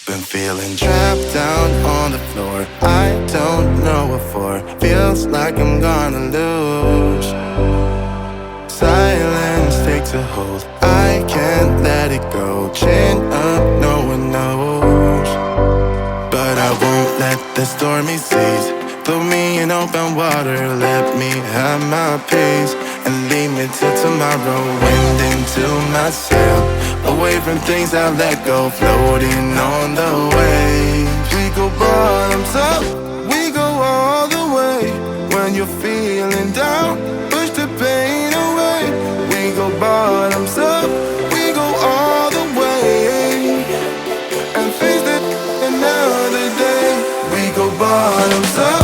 Been feeling trapped down on the floor. I don't know what for. Feels like I'm gonna lose. Silence takes a hold. I can't let it go. Chin up, no one knows. But I won't let the stormy seas throw me in open water. Let me have my peace and leave me till tomorrow. Wind into my sail, away from things I let go. Floating on the waves. We go bottoms up, we go all the way. When you're feeling down, push the pain away. We go bottoms up, we go all the way. And face it another day. We go bottoms up.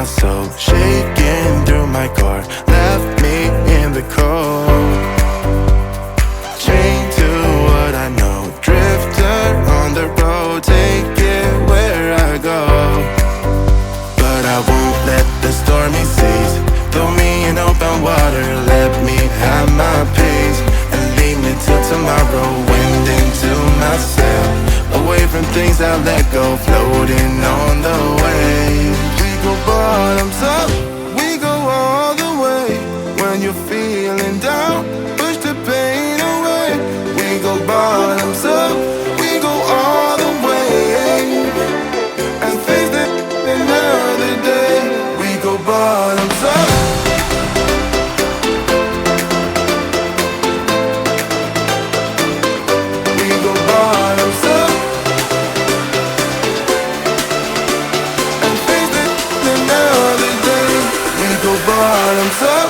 So shaking through my car, left me in the cold. Chained to what I know, drifter on the road, take it where I go. But I won't let the stormy seas throw me in open water. Let me have my peace and leave me till tomorrow. Wind into my sail, away from things I let go. Floating on the waves. We go bottoms up, we go all the way. When you're feeling down, push the pain away. We go bottoms up, we go all the way. And face it another day. We go bottoms up. We go bottoms up. And face it another day. We go bottoms up.